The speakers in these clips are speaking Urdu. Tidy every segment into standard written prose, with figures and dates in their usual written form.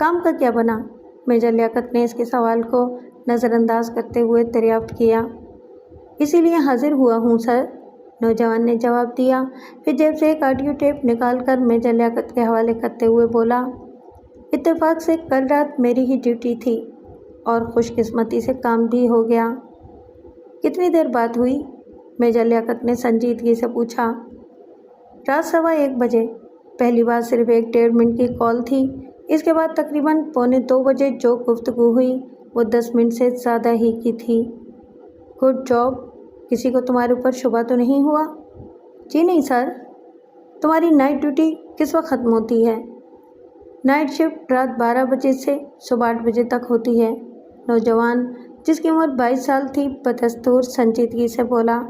کام کا کیا بنا؟ میجر لیاقت نے اس کے سوال کو نظر انداز کرتے ہوئے دریافت کیا۔ اسی لیے حاضر ہوا ہوں سر، نوجوان نے جواب دیا، پھر جیب سے ایک آڈیو ٹیپ نکال کر میجر لیاقت کے حوالے کرتے ہوئے بولا، اتفاق سے کل رات میری ہی ڈیوٹی تھی اور خوش قسمتی سے کام بھی ہو گیا۔ کتنی دیر بات ہوئی؟ میجر لیاقت نے سنجیدگی سے پوچھا۔ رات 1:15 بجے۔ پہلی بار صرف 1.5 منٹ کی کال تھی، اس کے بعد تقریباً 1:45 بجے جو گفتگو ہوئی وہ 10 منٹ سے زیادہ ہی کی تھی۔ Good job. کسی کو تمہارے اوپر شبہ تو نہیں ہوا؟ جی نہیں سر۔ تمہاری نائٹ ڈیوٹی کس وقت ختم ہوتی ہے؟ نائٹ شفٹ رات 12 بجے سے صبح 8 بجے تک ہوتی ہے، نوجوان جس کی عمر 22 سال تھی بدستور سنجیدگی سے بولا،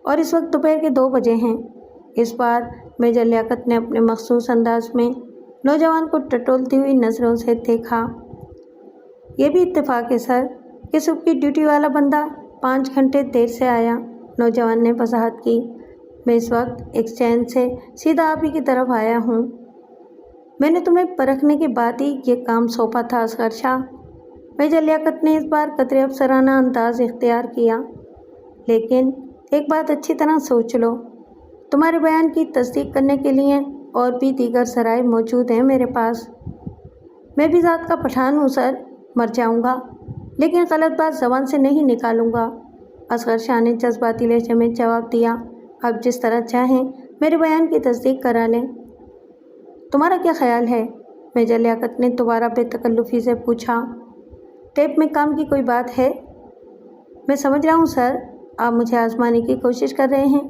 اور اس وقت دوپہر کے 2 بجے ہیں۔ اس بار میجر لیاقت نے اپنے مخصوص انداز میں نوجوان کو ٹٹولتی ہوئی نظروں سے دیکھا۔ یہ بھی اتفاق ہے سر کہ صبح کی ڈیوٹی والا بندہ 5 گھنٹے دیر سے آیا، نوجوان نے وضاحت کی۔ میں اس وقت ایکسچینج سے سیدھا آپ ہی کی طرف آیا ہوں۔ میں نے تمہیں پرکھنے کے بعد ہی یہ کام سونپا تھا اصغر شاہ۔ میجر لیاقت نے اس بار قدرے افسرانہ انداز اختیار کیا، لیکن ایک بات اچھی طرح سوچ لو، تمہارے بیان کی تصدیق کرنے کے لیے اور بھی دیگر ذرائع موجود ہیں میرے پاس۔ میں بھی ذات کا پٹھان ہوں سر، مر جاؤں گا لیکن غلط بات زبان سے نہیں نکالوں گا، اصغر شاہ نے جذباتی لہجے میں جواب دیا۔ آپ جس طرح چاہیں میرے بیان کی تصدیق کرا لیں۔ تمہارا کیا خیال ہے؟ میجر لیاقت نے دوبارہ بے تکلفی سے پوچھا۔ ٹیپ میں کام کی کوئی بات ہے؟ میں سمجھ رہا ہوں سر، آپ مجھے آزمانے کی کوشش کر رہے ہیں۔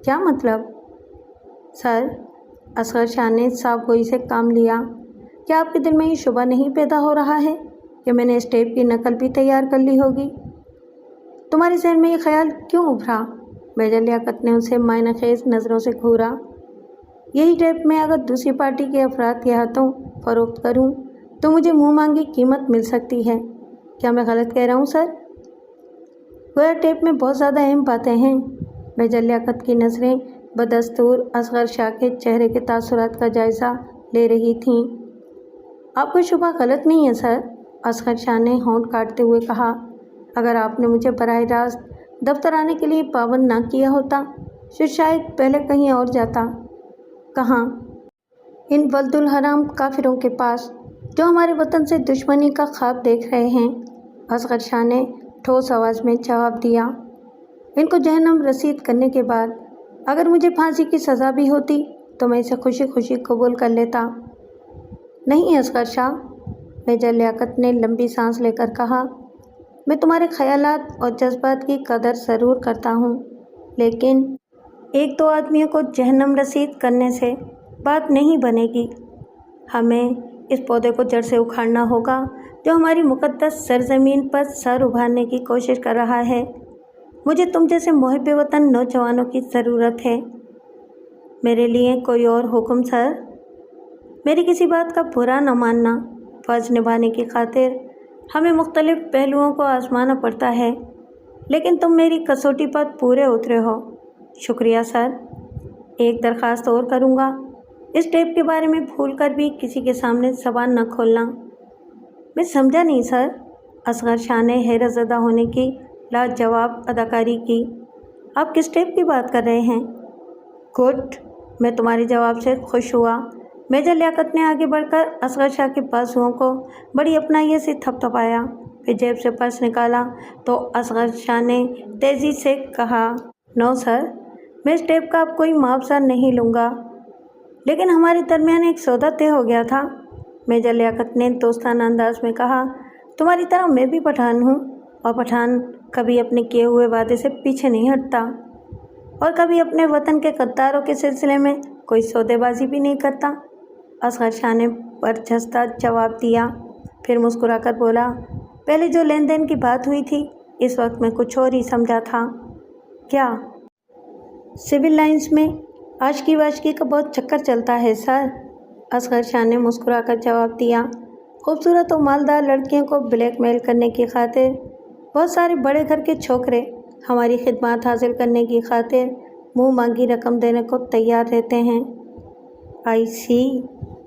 کیا مطلب؟ سر، اصغر شاہ نے صاف گوئی سے کام لیا، کیا آپ کے دل میں یہ شبہ نہیں پیدا ہو رہا ہے کہ میں نے اس ٹیپ کی نقل بھی تیار کر لی ہوگی؟ تمہارے ذہن میں یہ خیال کیوں ابھرا؟ میجر لیاقت نے اسے معنی خیز نظروں سے گھورا۔ یہی ٹیپ میں اگر دوسری پارٹی کے افراد کے ہاتھوں فروخت کروں تو مجھے منہ مانگی قیمت مل سکتی ہے۔ کیا میں غلط کہہ رہا ہوں سر؟ گویا ٹیپ میں بہت زیادہ اہم باتیں ہیں۔ میجر لیاقت کی نظریں بدستور اصغر شاہ کے چہرے کے تاثرات کا جائزہ لے رہی تھیں۔ آپ کو شبہ غلط نہیں ہے سر، اصغر شاہ نے ہونٹ کاٹتے ہوئے کہا۔ اگر آپ نے مجھے براہ راست دفتر آنے کے لیے پابند نہ کیا ہوتا تو شاید پہلے کہیں اور جاتا۔ کہاں؟ ان ولد الحرام کافروں کے پاس جو ہمارے وطن سے دشمنی کا خواب دیکھ رہے ہیں، اصغر شاہ نے ٹھوس آواز میں جواب دیا۔ ان کو جہنم رسید کرنے کے بعد اگر مجھے پھانسی کی سزا بھی ہوتی تو میں اسے خوشی خوشی قبول کر لیتا۔ نہیں اصغر شاہ، میجر لیاقت نے لمبی سانس لے کر کہا، میں تمہارے خیالات اور جذبات کی قدر ضرور کرتا ہوں، لیکن 1-2 آدمیوں کو جہنم رسید کرنے سے بات نہیں بنے گی۔ ہمیں اس پودے کو جڑ سے اکھاڑنا ہوگا جو ہماری مقدس سرزمین پر سر ابھارنے کی کوشش کر رہا ہے۔ مجھے تم جیسے محب وطن نوجوانوں کی ضرورت ہے۔ میرے لیے کوئی اور حکم سر؟ میری کسی بات کا برا نہ ماننا، فرض نبھانے کی خاطر ہمیں مختلف پہلوؤں کو آزمانا پڑتا ہے، لیکن تم میری کسوٹی پر پورے اترے ہو۔ شکریہ سر۔ ایک درخواست اور کروں گا، اس ٹیپ کے بارے میں بھول کر بھی کسی کے سامنے زبان نہ کھولنا۔ میں سمجھا نہیں سر، اصغر شاہ نے حیرت زدہ ہونے کی لاجواب اداکاری کی۔ آپ کس ٹیپ کی بات کر رہے ہیں؟ گڈ، میں تمہارے جواب سے خوش ہوا۔ میجر لیاقت نے آگے بڑھ کر اصغر شاہ کے بازوؤں کو بڑی اپنائیت سے تھپ تھپایا، پھر جیب سے پرس نکالا تو اصغر شاہ نے تیزی سے کہا، نو سر، میں اس ٹیپ کا اب کوئی معاوضہ نہیں لوں گا، لیکن ہمارے درمیان ایک سودا طے ہو گیا تھا۔ میجر لیاقت نے دوستانہ انداز میں کہا، تمہاری طرح میں بھی پٹھان ہوں، اور پٹھان کبھی اپنے کیے ہوئے وعدے سے پیچھے نہیں ہٹتا، اور کبھی اپنے وطن کے غداروں کے سلسلے میں کوئی سودے بازی بھی نہیں کرتا۔ اصغر شاہ نے برجستہ جواب دیا، پھر مسکرا کر بولا، پہلے جو لین دین کی بات ہوئی تھی اس وقت میں کچھ اور ہی سمجھا تھا۔ کیا؟ سول لائنز میں عاشقی واشقی کا بہت چکر چلتا ہے سر، اصغر شاہ نے مسکرا کر جواب دیا۔ خوبصورت و مالدار لڑکیوں کو بلیک میل کرنے کی خاطر بہت سارے بڑے گھر کے چھوکرے ہماری خدمات حاصل کرنے کی خاطر منہ مانگی رقم دینے کو تیار رہتے ہیں۔ آئی سی،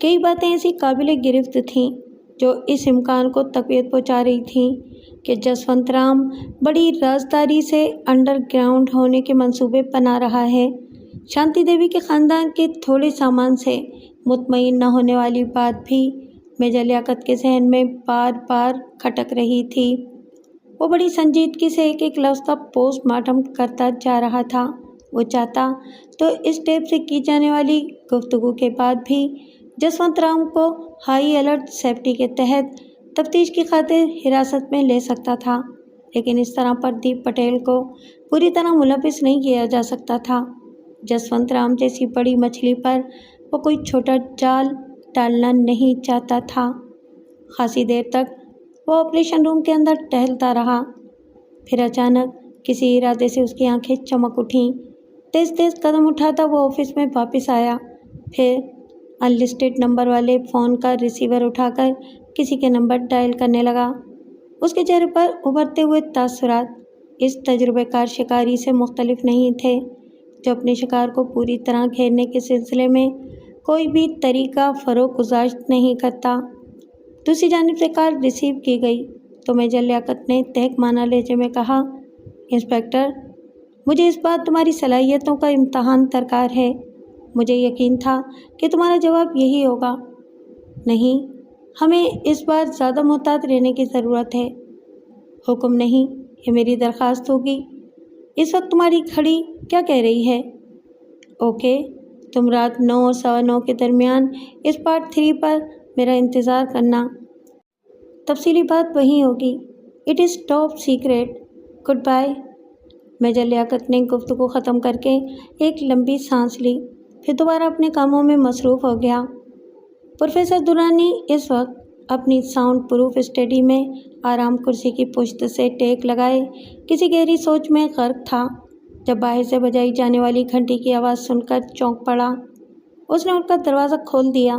کئی باتیں ایسی قابل گرفت تھیں جو اس امکان کو تقویت پہنچا رہی تھیں کہ جسونت رام بڑی رازداری سے انڈر گراؤنڈ ہونے کے منصوبے بنا رہا ہے۔ شانتی دیوی کے خاندان کے تھوڑے سامان سے مطمئن نہ ہونے والی بات بھی میجر لیاقت کے ذہن میں بار بار کھٹک رہی تھی۔ وہ بڑی سنجیدگی سے ایک ایک لفظ کا پوسٹ مارٹم کرتا جا رہا تھا۔ وہ چاہتا تو اس ٹیپ سے کی جانے والی گفتگو کے بعد بھی جسونت رام کو ہائی الرٹ سیفٹی کے تحت تفتیش کی خاطر حراست میں لے سکتا تھا، لیکن اس طرح پردیپ پٹیل کو پوری طرح ملوث نہیں کیا جا سکتا تھا۔ جسونت رام جیسی بڑی مچھلی پر وہ کوئی چھوٹا جال ڈالنا نہیں چاہتا تھا۔ خاصی دیر تک وہ آپریشن روم کے اندر ٹہلتا رہا، پھر اچانک کسی ارادے سے اس کی آنکھیں چمک اٹھیں۔ تیز تیز قدم اٹھاتا وہ آفس میں واپس آیا، پھر ان لسٹڈ نمبر والے فون کا ریسیور اٹھا کر کسی کے نمبر ڈائل کرنے لگا۔ اس کے چہرے پر ابھرتے ہوئے تاثرات اس تجربہ کار شکاری سے مختلف نہیں تھے جو اپنے شکار کو پوری طرح گھیرنے کے سلسلے میں کوئی بھی طریقہ فروغ گزاشت نہیں کرتا۔ دوسری جانب سے کال ریسیو کی گئی تو میجر لیاقت نے تہکمانہ لہجے میں کہا، انسپکٹر، مجھے اس بار تمہاری صلاحیتوں کا امتحان درکار ہے۔ مجھے یقین تھا کہ تمہارا جواب یہی ہوگا۔ نہیں، ہمیں اس بار زیادہ محتاط رہنے کی ضرورت ہے۔ حکم نہیں، یہ میری درخواست ہوگی۔ اس وقت تمہاری گھڑی کیا کہہ رہی ہے؟ اوکے، تم رات 9 اور 9:15 کے درمیان اس پارٹ 3 پر میرا انتظار کرنا۔ تفصیلی بات وہیں ہوگی۔ It is top secret. Good bye. Major Liaquat نے گفتگو ختم کر کے ایک لمبی سانس لی، پھر دوبارہ اپنے کاموں میں مصروف ہو گیا۔ پروفیسر درانی اس وقت اپنی ساؤنڈ پروف اسٹڈی میں آرام کرسی کی پشت سے ٹیک لگائے کسی گہری سوچ میں غرق تھا، جب باہر سے بجائی جانے والی گھنٹی کی آواز سن کر چونک پڑا۔ اس نے اٹھ کر دروازہ کھول دیا۔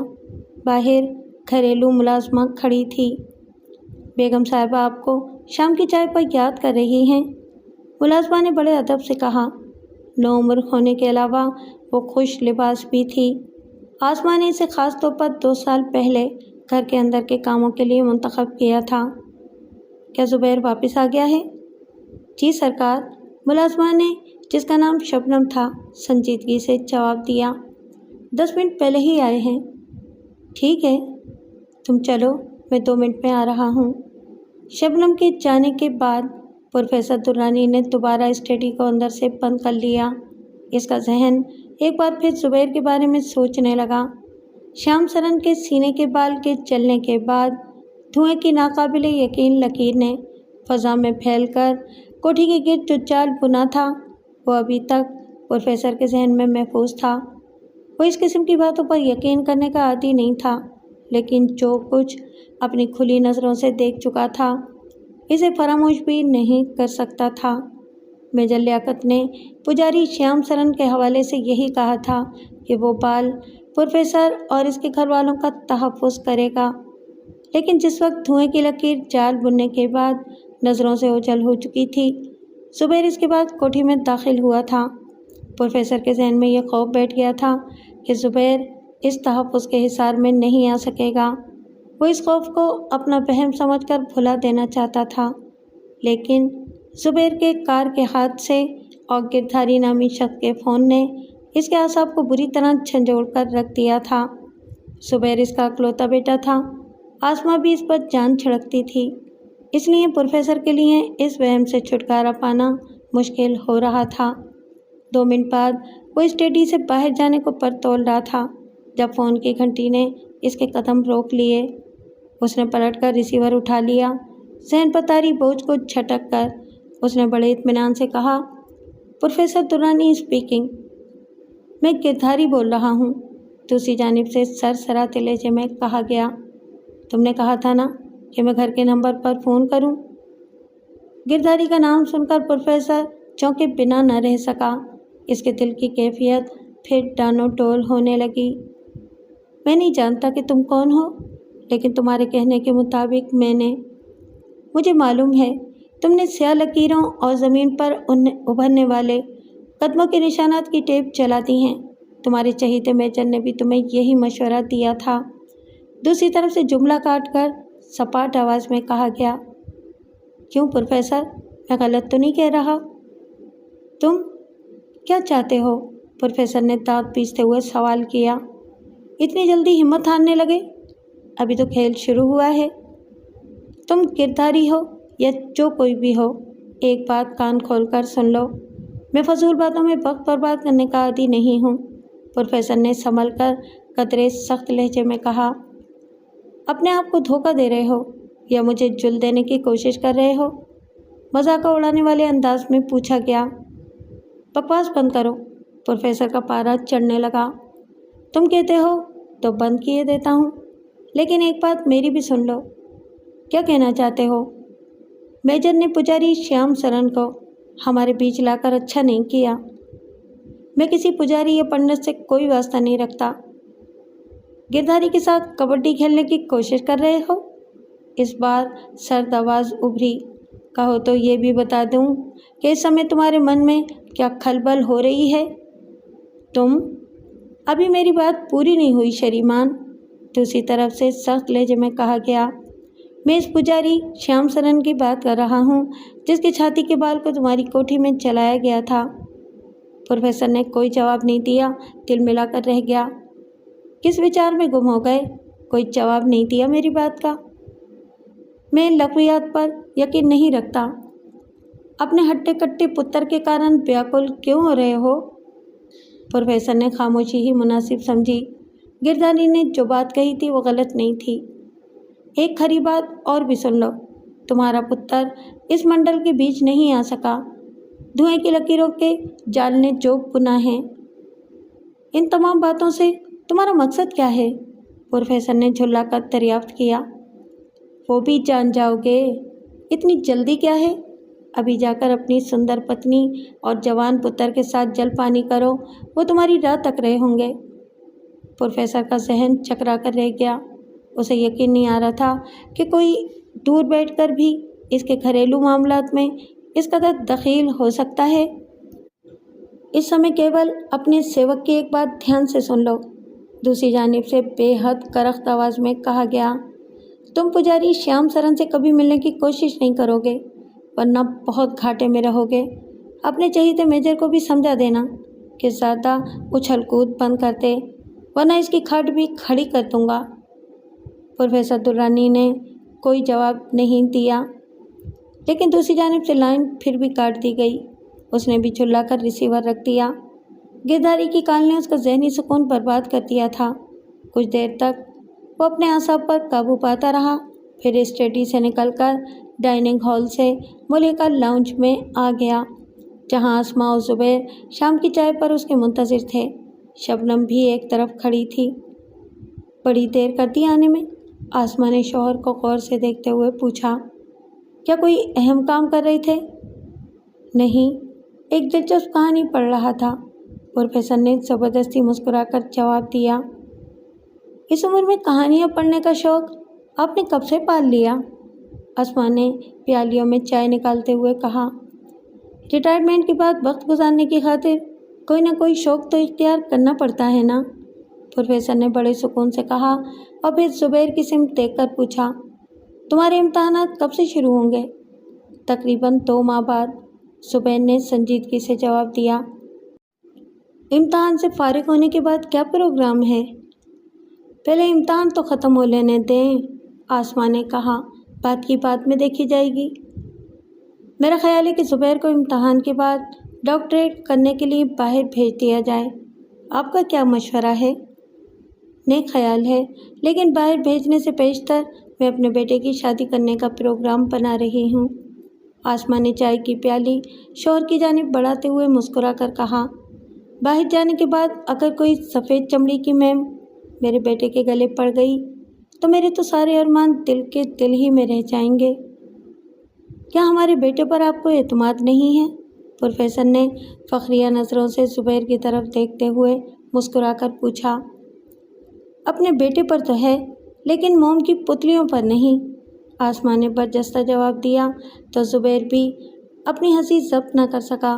باہر گھریلو ملازمہ کھڑی تھی۔ بیگم صاحبہ آپ کو شام کی چائے پر یاد کر رہی ہیں؟ ملازمہ نے بڑے ادب سے کہا۔ نوعمر ہونے کے علاوہ وہ خوش لباس بھی تھی۔ آسماء نے اسے خاص طور پر 2 سال پہلے گھر کے اندر کے کاموں کے لیے منتخب کیا تھا۔ کیا زبیر واپس آ گیا ہے؟ جی سرکار، ملازمہ نے، جس کا نام شبنم تھا، سنجیدگی سے جواب دیا۔ 10 منٹ پہلے ہی آئے ہیں۔ ٹھیک ہے، تم چلو، میں 2 منٹ میں آ رہا ہوں۔ شبنم کے جانے کے بعد پروفیسر درانی نے دوبارہ اسٹڈی کو اندر سے بند کر لیا۔ اس کا ذہن ایک بار پھر زبیر کے بارے میں سوچنے لگا۔ شیام سرن کے سینے کے بال کے جلنے کے بعد دھوئیں کی ناقابل یقین لکیر نے فضا میں پھیل کر کوٹھی کے گرد جو جال بنا تھا وہ ابھی تک پروفیسر کے ذہن میں محفوظ تھا۔ وہ اس قسم کی باتوں پر یقین کرنے کا عادی نہیں تھا، لیکن جو کچھ اپنی کھلی نظروں سے دیکھ چکا تھا اسے فراموش بھی نہیں کر سکتا تھا۔ میجر لیاقت نے پجاری شیام سرن کے حوالے سے یہی کہا تھا کہ وہ بال پروفیسر اور اس کے گھر والوں کا تحفظ کرے گا، لیکن جس وقت دھوئیں کی لکیر جال بننے کے بعد نظروں سے اوجھل ہو چکی تھی، زبیر اس کے بعد کوٹھی میں داخل ہوا تھا۔ پروفیسر کے ذہن میں یہ خوف بیٹھ گیا تھا کہ زبیر اس تحفظ کے حصار میں نہیں آ سکے گا۔ وہ اس خوف کو اپنا وہم سمجھ کر بھلا دینا چاہتا تھا، لیکن زبیر کے کار کے حادثے اور گردھاری نامی شخص کے فون نے اس کے اعصاب کو بری طرح جھنجھوڑ کر رکھ دیا تھا۔ زبیر اس کا اکلوتا بیٹا تھا، آسماء بھی اس پر جان چھڑکتی تھی، اس لیے پروفیسر کے لیے اس وہم سے چھٹکارا پانا مشکل ہو رہا تھا۔ 2 منٹ بعد وہ اسٹڈی سے باہر جانے کو پر تول رہا تھا جب فون کی گھنٹی نے اس کے قدم روک لیے۔ اس نے پلٹ کر ریسیور اٹھا لیا۔ ذہن پر طاری بوجھ کو جھٹک کر اس نے بڑے اطمینان سے کہا، پروفیسر درانی اسپیکنگ۔ میں گردھاری بول رہا ہوں، دوسری جانب سے سرسراتے لہجے میں کہا گیا۔ تم نے کہا تھا نا کہ میں گھر کے نمبر پر فون کروں؟ گردھاری کا نام سن کر پروفیسر چونکے بنا نہ رہ سکا۔ اس کے دل کی کیفیت پھر ڈانو ڈول ہونے لگی۔ میں نہیں جانتا کہ تم کون ہو، لیکن تمہارے کہنے کے مطابق مجھے معلوم ہے تم نے سیاہ لکیروں اور زمین پر ابھرنے والے قدموں کے نشانات کی ٹیپ جلا دی ہیں۔ تمہارے چہیتے میجر نے بھی تمہیں یہی مشورہ دیا تھا۔ دوسری طرف سے جملہ کاٹ کر سپاٹ آواز میں کہا گیا۔ کیوں پروفیسر، میں غلط تو نہیں کہہ رہا؟ تم کیا چاہتے ہو؟ پروفیسر نے دانت پیستے ہوئے سوال کیا۔ اتنی جلدی ہمت ہارنے لگے؟ ابھی تو کھیل شروع ہوا ہے۔ تم کرداری ہو یا جو کوئی بھی ہو، ایک بات کان کھول کر سن لو، میں فضول باتوں میں وقت برباد کرنے کا عادی نہیں ہوں۔ پروفیسر نے سنبھل کر قدرے سخت لہجے میں کہا۔ اپنے آپ کو دھوکہ دے رہے ہو یا مجھے جل دینے کی کوشش کر رہے ہو؟ مذاق اڑانے والے انداز میں پوچھا گیا۔ بکواس بند کرو۔ پروفیسر کا پارا چڑھنے لگا۔ تم کہتے ہو تو بند کیے دیتا ہوں، لیکن ایک بات میری بھی سن لو۔ کیا کہنا چاہتے ہو؟ میجر نے پجاری شیام سرن کو ہمارے بیچ لا کر اچھا نہیں کیا۔ میں کسی پجاری یا پنڈت سے کوئی واسطہ نہیں رکھتا۔ گرداری کے ساتھ کبڈی کھیلنے کی کوشش کر رہے ہو؟ اس بار سرد آواز ابھری۔ کہو تو یہ بھی بتا دوں کہ اس سمے تمہارے من میں کیا کھلبل ہو رہی ہے؟ تم ابھی میری بات پوری نہیں ہوئی شریمان، دوسری طرف سے سخت لہجے میں کہا گیا۔ میں اس پجاری شیام سرن کی بات کر رہا ہوں جس کی چھاتی کے بال کو تمہاری کوٹھی میں چلایا گیا تھا۔ پروفیسر نے کوئی جواب نہیں دیا، دل ملا کر رہ گیا۔ کس وچار میں گم ہو گئے؟ کوئی جواب نہیں دیا میری بات کا۔ میں لغویات پر یقین نہیں رکھتا۔ اپنے ہٹے کٹے پتر کے کارن بیاکل کیوں ہو رہے ہو؟ پروفیسر نے خاموشی ہی مناسب سمجھی۔ گردانی نے جو بات کہی تھی وہ غلط نہیں تھی۔ ایک کھری بات اور بھی سن لو، تمہارا پتر اس منڈل کے بیچ نہیں آ سکا۔ دھوئیں کی لکیروں کے جال نے جو بنا ہے۔ ان تمام باتوں سے تمہارا مقصد کیا ہے؟ پروفیسر نے جھلا کر دریافت کیا۔ وہ بھی جان جاؤ گے۔ اتنی جلدی کیا ہے؟ ابھی جا کر اپنی سندر پتنی اور جوان پتر کے ساتھ جل پانی کرو، وہ تمہاری راہ تک رہے ہوں گے۔ پروفیسر کا ذہن چکرا کر رہ گیا۔ اسے یقین نہیں آ رہا تھا کہ کوئی دور بیٹھ کر بھی اس کے گھریلو معاملات میں اس قدر دخیل ہو سکتا ہے۔ اس سمے کیول اپنے سیوک کی ایک بات دھیان سے سن لو، دوسری جانب سے بے حد کرخت آواز میں کہا گیا۔ تم پجاری شیام سرن سے کبھی ملنے کی کوشش نہیں کرو گے، ورنہ بہت گھاٹے میں رہو گے۔ اپنے چہیتے میجر کو بھی سمجھا دینا کہ زیادہ اچھل کود بند کر دے، ورنہ اس کی کھاٹ بھی کھڑی کر دوں گا۔ پروفیسر درانی نے کوئی جواب نہیں دیا، لیکن دوسری جانب سے لائن پھر بھی کاٹ دی گئی۔ اس نے بھی جھلا کر ریسیور رکھ دیا۔ گرداری کی کال نے اس کا ذہنی سکون برباد کر دیا تھا۔ کچھ دیر تک وہ اپنے اعصاب پر قابو پاتا رہا، پھر اسٹڈی سے نکل کر ڈائننگ ہال سے ملیکا لاؤنج میں آ گیا، جہاں اسماء اور زبیر شام کی چائے پر اس کے منتظر تھے۔ شبنم بھی ایک طرف کھڑی تھی۔ بڑی دیر کر دی آنے میں؟ آسماء نے شوہر کو غور سے دیکھتے ہوئے پوچھا۔ کیا کوئی اہم کام کر رہے تھے؟ نہیں، ایک دلچسپ کہانی پڑھ رہا تھا، پروفیسر نے زبردستی مسکرا کر جواب دیا۔ اس عمر میں کہانیاں پڑھنے کا شوق آپ نے کب سے پال لیا؟ آسماء نے پیالیوں میں چائے نکالتے ہوئے کہا۔ ریٹائرمنٹ کے بعد وقت گزارنے کی خاطر کوئی نہ کوئی شوق تو اختیار کرنا پڑتا ہے نا، پروفیسر نے بڑے سکون سے کہا اور پھر زبیر کی سمت دیکھ کر پوچھا۔ تمہارے امتحانات کب سے شروع ہوں گے؟ تقریباً 2 ماہ بعد، زبیر نے سنجیدگی سے جواب دیا۔ امتحان سے فارغ ہونے کے بعد کیا پروگرام ہے؟ پہلے امتحان تو ختم ہو لینے دیں، آسماء نے کہا، بات کی بات میں دیکھی جائے گی۔ میرا خیال ہے کہ زبیر کو امتحان کے بعد ڈاکٹریٹ کرنے کے لیے باہر بھیج دیا جائے۔ آپ کا کیا مشورہ ہے؟ نیک خیال ہے، لیکن باہر بھیجنے سے بیشتر میں اپنے بیٹے کی شادی کرنے کا پروگرام بنا رہی ہوں۔ آسماء نے چائے کی پیالی شوہر کی جانب بڑھاتے ہوئے مسکرا کر کہا۔ باہر جانے کے بعد اگر کوئی سفید چمڑی کی میم میرے بیٹے کے گلے پڑ گئی تو میرے تو سارے ارمان دل کے دل ہی میں رہ جائیں گے۔ کیا ہمارے بیٹے پر آپ کو اعتماد نہیں ہے؟ پروفیسر نے فخریہ نظروں سے زبیر کی طرف دیکھتے ہوئے مسکرا کر پوچھا۔ اپنے بیٹے پر تو ہے، لیکن موم کی پتلیوں پر نہیں، آسماء نے برجستہ جواب دیا تو زبیر بھی اپنی ہنسی ضبط نہ کر سکا۔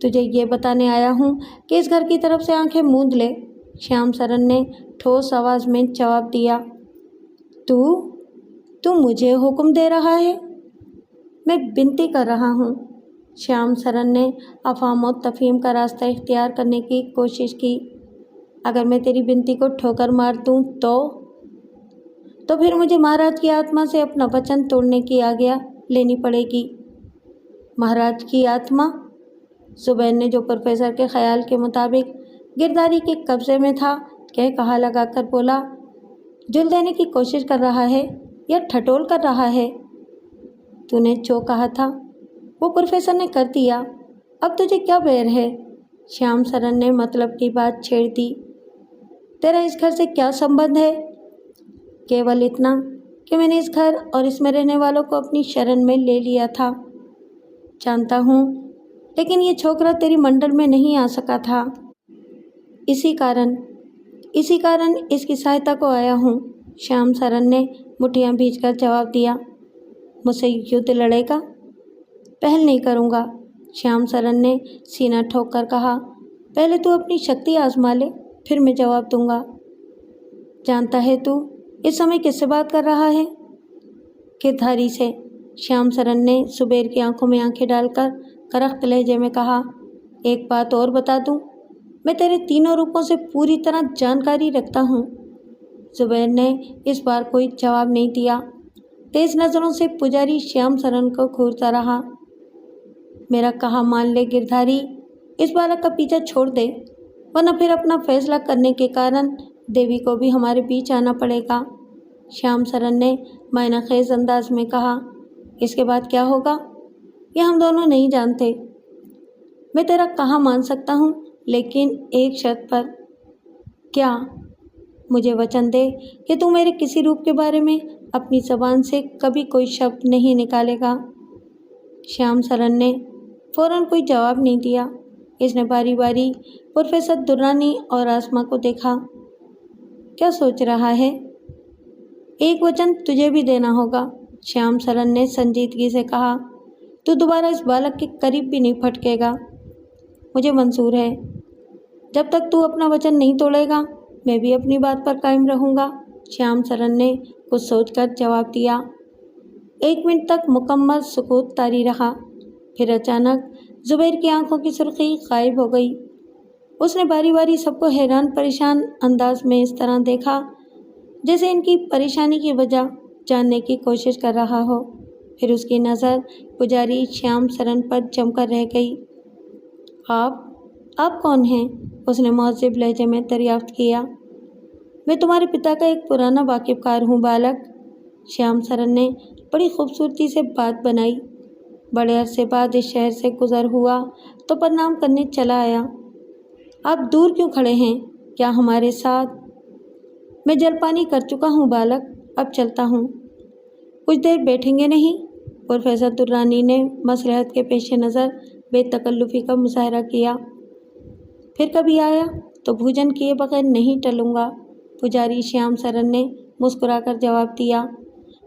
تجھے یہ بتانے آیا ہوں کہ اس گھر کی طرف سے آنکھیں موند لے، شیام سرن نے ٹھوس آواز میں جواب دیا۔ تو مجھے حکم دے رہا ہے؟ میں بنتی کر رہا ہوں۔ شیام سرن نے افہام و تفہیم کا راستہ اختیار کرنے کی کوشش کی۔ اگر میں تیری بنتی کو ٹھوکر مار دوں تو پھر مجھے مہاراج کی آتما سے اپنا وچن توڑنے کی آگیا لینی پڑے گی۔ مہاراج کی آتما؟ زبیر نے، جو پروفیسر کے خیال کے مطابق گرداری کے قبضے میں تھا، کہا لگا کر بولا، جل دینے کی کوشش کر رہا ہے یا ٹھٹول کر رہا ہے؟ تو نے جو کہا تھا وہ پروفیسر نے کر دیا، اب تجھے کیا بیر ہے؟ شیام سرن نے مطلب کی بات چھیڑ دی۔ تیرا اس گھر سے کیا سمبندھ ہے؟ کیول اتنا کہ میں نے اس گھر اور اس میں رہنے والوں کو اپنی شرن میں لے لیا تھا۔ جانتا ہوں، لیکن یہ چھوکرا تیری منڈل میں نہیں آ سکا تھا۔ اسی کارن اس کی سہایتا کو آیا ہوں، شیام سرن نے مٹھیاں بھیج کر جواب دیا۔ مجھ سے یدھ لڑے گا؟ پہل نہیں کروں گا، شیام سرن نے سینہ ٹھوک کر کہا۔ پہلے تو اپنی شکتی آزما لے، پھر میں جواب دوں گا۔ جانتا ہے تو اس سمے کس سے بات کر رہا ہے؟ گردھاری سے، شیام سرن نے زبیر کی آنکھوں میں آنکھیں ڈال کر کرخت لہجے میں کہا۔ ایک بات اور بتا دوں، میں تیرے تینوں روپوں سے پوری طرح جانکاری رکھتا ہوں۔ زبیر نے اس بار کوئی جواب نہیں دیا، تیز نظروں سے پجاری شیام سرن کو گھورتا رہا۔ میرا کہا مان لے گردھاری، اس بالک کا پیچھا چھوڑ دے، ورنہ پھر اپنا فیصلہ کرنے کے کارن دیوی کو بھی ہمارے بیچ آنا پڑے گا، شیام سرن نے معنی خیز انداز میں کہا۔ اس کے بعد کیا ہوگا یہ ہم دونوں نہیں جانتے۔ میں تیرا کہا مان سکتا ہوں، لیکن ایک شرط پر۔ کیا؟ مجھے وچن دے کہ تو میرے کسی روپ کے بارے میں اپنی زبان سے کبھی کوئی شبد نہیں نکالے گا۔ شیام سرن نے فوراً کوئی جواب نہیں دیا۔ اس نے باری باری پروفیسر درانی اور آسما کو دیکھا۔ کیا سوچ رہا ہے؟ ایک وچن تجھے بھی دینا ہوگا، شیام سرن نے سنجیدگی سے کہا۔ تو دوبارہ اس بالک کے قریب بھی نہیں پھٹکے گا۔ مجھے منظور ہے۔ جب تک تو اپنا وچن نہیں توڑے گا، میں بھی اپنی بات پر قائم رہوں گا، شیام سرن نے کچھ سوچ کر جواب دیا۔ 1 منٹ تک مکمل سکوت طاری رہا، پھر اچانک زبیر کی آنکھوں کی سرخی غائب ہو گئی۔ اس نے باری باری سب کو حیران پریشان انداز میں اس طرح دیکھا جیسے ان کی پریشانی کی وجہ جاننے کی کوشش کر رہا ہو۔ پھر اس کی نظر پجاری شیام سرن پر جم کر رہ گئی۔ آپ کون ہیں؟ اس نے مہذب لہجے میں دریافت کیا۔ میں تمہارے پتا کا ایک پرانا واقف کار ہوں بالک، شیام سرن نے بڑی خوبصورتی سے بات بنائی۔ بڑے عرصے بعد اس شہر سے گزر ہوا تو پرنام کرنے چلا آیا۔ آپ دور کیوں کھڑے ہیں؟ کیا ہمارے ساتھ؟ میں جل پانی کر چکا ہوں بالک، اب چلتا ہوں۔ کچھ دیر بیٹھیں گے نہیں؟ پروفیسر درانی نے مصلحت کے پیش نظر بے تکلفی کا مظاہرہ کیا۔ پھر کبھی آیا تو بھوجن کیے بغیر نہیں ٹلوں گا، پجاری شیام سرن نے مسکرا کر جواب دیا۔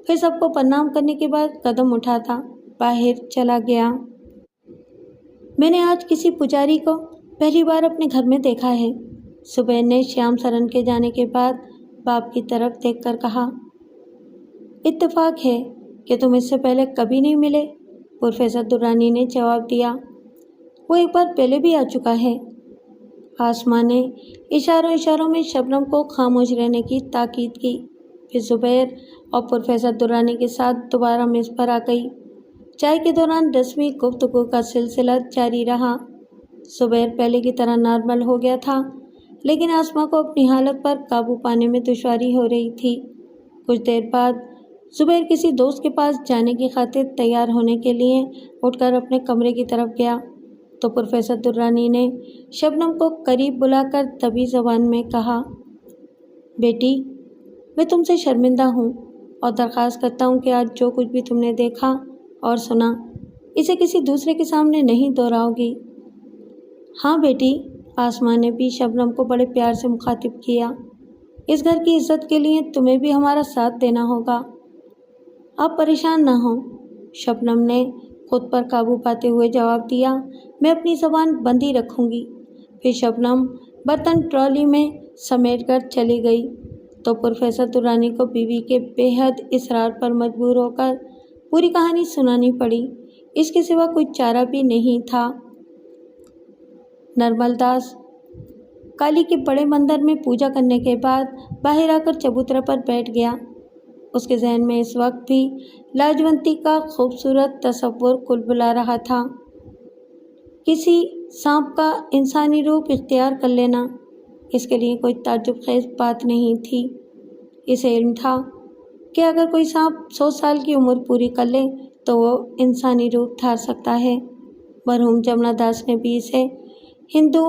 پھر سب کو پرنام کرنے کے بعد قدم اٹھاتا باہر چلا گیا۔ میں نے آج کسی پجاری کو پہلی بار اپنے گھر میں دیکھا ہے، زبیر نے شیام سرن کے جانے کے بعد باپ کی طرف دیکھ کر کہا۔ اتفاق ہے کہ تم اس سے پہلے کبھی نہیں ملے، پروفیسر درانی نے جواب دیا۔ وہ ایک بار پہلے بھی آ چکا ہے، آسما نے اشاروں میں شبنم کو خاموش رہنے کی تاکید کی۔ پھر زبیر اور پروفیسر درانی کے ساتھ دوبارہ میز پر آ گئی۔ چائے کے دوران رسمی گفتگو کا سلسلہ جاری رہا۔ زبیر پہلے کی طرح نارمل ہو گیا تھا، لیکن آسما کو اپنی حالت پر قابو پانے میں دشواری ہو رہی تھی۔ کچھ دیر بعد زبیر کسی دوست کے پاس جانے کی خاطر تیار ہونے کے لیے اٹھ کر اپنے کمرے کی طرف گیا تو پروفیسر درانی نے شبنم کو قریب بلا کر دبی زبان میں کہا، بیٹی، میں تم سے شرمندہ ہوں اور درخواست کرتا ہوں کہ آج جو کچھ بھی تم نے دیکھا اور سنا اسے کسی دوسرے کے سامنے نہیں دہراؤ گی۔ ہاں بیٹی، آسما نے بھی شبنم کو بڑے پیار سے مخاطب کیا، اس گھر کی عزت کے لیے تمہیں بھی ہمارا ساتھ دینا ہوگا۔ آپ پریشان نہ ہوں، شبنم نے خود پر قابو پاتے ہوئے جواب دیا، میں اپنی زبان بند ہی رکھوں گی۔ پھر شبنم برتن ٹرالی میں سمیٹ کر چلی گئی تو پروفیسر درانی کو بیوی کے بے حد اصرار پر مجبور ہو کر پوری کہانی سنانی پڑی۔ اس کے سوا کوئی چارہ بھی نہیں تھا۔ نرمل داس کالی کے بڑے مندر میں پوجا کرنے کے بعد باہر آ کر چبوترا پر بیٹھ گیا۔ اس کے ذہن میں اس وقت بھی لاجونتی کا خوبصورت تصور کل بلا رہا تھا۔ کسی سانپ کا انسانی روپ اختیار کر لینا اس کے لیے کوئی تعجب خیز بات نہیں تھی۔ اسے علم تھا کہ اگر کوئی سانپ 100 سال کی عمر پوری کر لے تو وہ انسانی روپ دھار سکتا ہے۔ مرحوم جمنا داس نے بھی اسے ہندو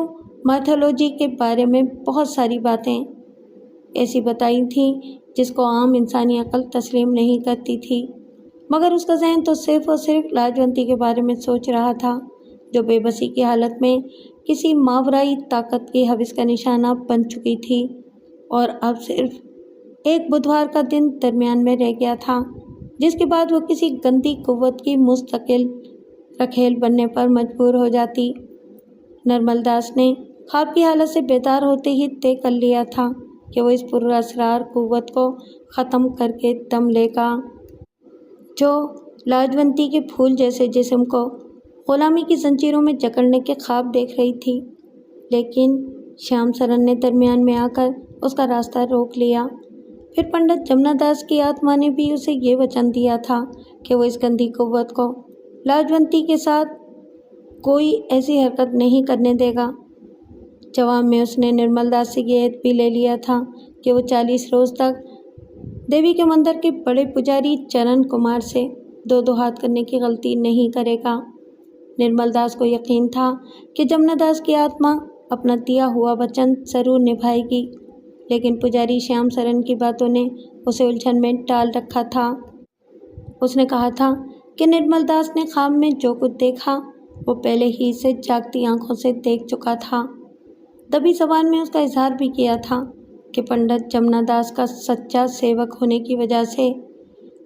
مائتھولوجی کے بارے میں بہت ساری باتیں ایسی بتائی تھیں جس کو عام انسانی عقل تسلیم نہیں کرتی تھی، مگر اس کا ذہن تو صرف اور صرف لاجونتی کے بارے میں سوچ رہا تھا، جو بے بسی کی حالت میں کسی ماورائی طاقت کی حوث کا نشانہ بن چکی تھی اور اب صرف ایک بدھوار کا دن درمیان میں رہ گیا تھا جس کے بعد وہ کسی گندی قوت کی مستقل رکھیل بننے پر مجبور ہو جاتی۔ نرمل داس نے خواب کی حالت سے بیدار ہوتے ہی طے کر لیا تھا کہ وہ اس پراسرار قوت کو ختم کر کے دم لے گا جو لاجونتی کے پھول جیسے جسم کو غلامی کی زنجیروں میں جکڑنے کے خواب دیکھ رہی تھی۔ لیکن شیام سرن نے درمیان میں آ کر اس کا راستہ روک لیا۔ پھر پنڈت جمنا داس کی آتما نے بھی اسے یہ وچن دیا تھا کہ وہ اس گندی قوت کو لاجونتی کے ساتھ کوئی ایسی حرکت نہیں کرنے دے گا۔ جواب میں اس نے نرمل داس سے یہ عہد بھی لے لیا تھا کہ وہ 40 روز تک دیوی کے مندر کے بڑے پجاری چرن کمار سے 2 ہاتھ کرنے کی غلطی نہیں کرے گا۔ نرمل داس کو یقین تھا کہ جمنا داس کی آتما اپنا دیا ہوا وچن ضرور نبھائے گی، لیکن پجاری شیام سرن کی باتوں نے اسے الجھن میں ڈال رکھا تھا۔ اس نے کہا تھا کہ نرمل داس نے خواب میں جو کچھ دیکھا وہ پہلے ہی سے جاگتی آنکھوں سے دیکھ چکا تھا۔ دبی زبان میں اس کا اظہار بھی کیا تھا کہ پنڈت جمنا داس کا سچا سیوک ہونے کی وجہ سے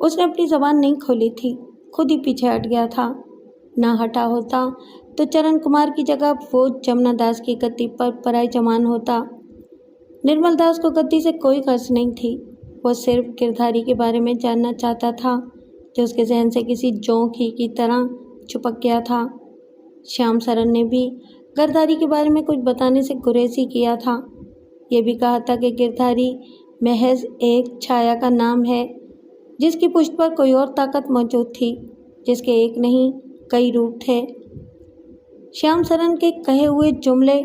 اس نے اپنی زبان نہیں کھولی تھی، خود ہی پیچھے ہٹ گیا تھا۔ نہ ہٹا ہوتا تو چرن کمار کی جگہ وہ جمنا داس کی گدی پر برائے جمان ہوتا۔ نرمل داس کو گدی سے کوئی غرض نہیں تھی، وہ صرف گردھاری کے بارے میں جاننا چاہتا تھا جو اس کے ذہن سے کسی جونک ہی کی طرح چپک گیا تھا۔ شیام سرن نے بھی گردھاری کے بارے میں کچھ بتانے سے گریز ہی کیا تھا۔ یہ بھی کہا تھا کہ گردھاری محض ایک چھایا کا نام ہے جس کی پشت پر کوئی اور طاقت موجود تھی جس کے ایک نہیں کئی روپ تھے۔ شیام سرن کے کہے ہوئے جملے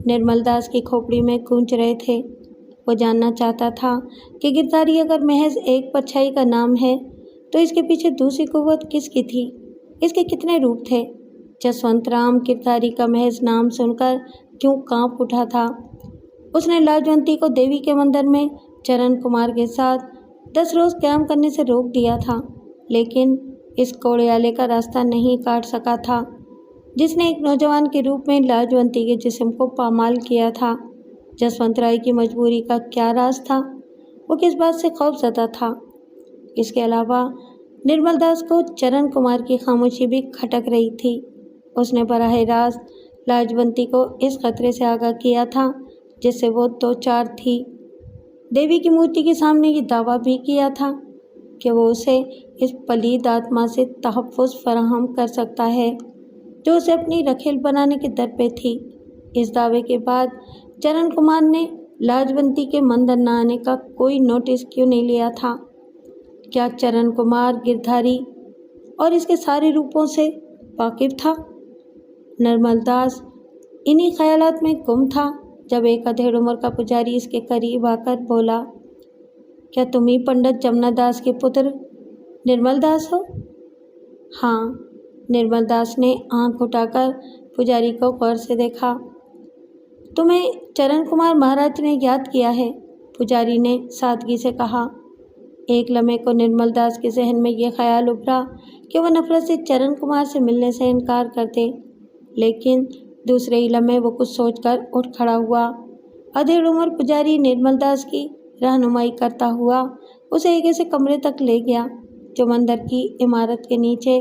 نرمل داس کی کھوپڑی میں گونج رہے تھے۔ وہ جاننا چاہتا تھا کہ گردھاری اگر محض ایک پرچھائی کا نام ہے تو اس کے پیچھے دوسری قوت کس کی تھی، اس کے کتنے روپ تھے۔ جسونت رام گردھاری کا محض نام سن کر کیوں کانپ اٹھا تھا۔ اس نے لاجونتی کو دیوی کے مندر میں چرن کمار کے ساتھ 10 روز قیام کرنے سے روک دیا تھا، لیکن اس کوڑیالے کا راستہ نہیں کاٹ سکا تھا جس نے ایک نوجوان کے روپ میں لاجونتی کے جسم کو پامال کیا تھا۔ جسونت رائے کی مجبوری کا کیا راز تھا، وہ کس بات سے خوف زدہ تھا۔ اس کے علاوہ نرمل داس کو چرن کمار کی خاموشی بھی کھٹک رہی تھی۔ اس نے براہ راست لاجونتی کو اس خطرے سے آگاہ کیا تھا جس سے وہ دوچار تھی۔ دیوی کی مورتی کے سامنے یہ دعویٰ بھی کیا تھا کہ وہ اسے اس پلید آتما سے تحفظ فراہم کر سکتا ہے جو اسے اپنی رکھیل بنانے کے در پہ تھی۔ اس دعوے کے بعد چرن کمار نے لاجونتی کے مندر نہ آنے کا کوئی نوٹس کیوں نہیں لیا تھا؟ کیا چرن کمار گردھاری اور اس کے سارے روپوں سے واقف تھا؟ نرمل داس انہی خیالات میں گم تھا جب ایک ادھیڑ عمر کا پجاری اس کے قریب آ کر بولا، کیا تم ہی پنڈت جمنا داس کے پتر نرمل داس ہو؟ ہاں۔ نرمل داس نے آنکھ اٹھا کر پجاری کو غور سے دیکھا۔ تمہیں چرن کمار مہاراج نے یاد کیا ہے، پجاری نے سادگی سے کہا۔ ایک لمحے کو نرمل داس کے ذہن میں یہ خیال ابھرا کہ وہ نفرت سے چرن کمار سے ملنے سے انکار کر دے، لیکن دوسرے ہی لمحے وہ کچھ سوچ کر اٹھ کھڑا ہوا۔ ادھیڑ عمر پجاری نرمل داس کی رہنمائی کرتا ہوا اسے ایک ایسے کمرے تک لے گیا جو مندر کی عمارت کے نیچے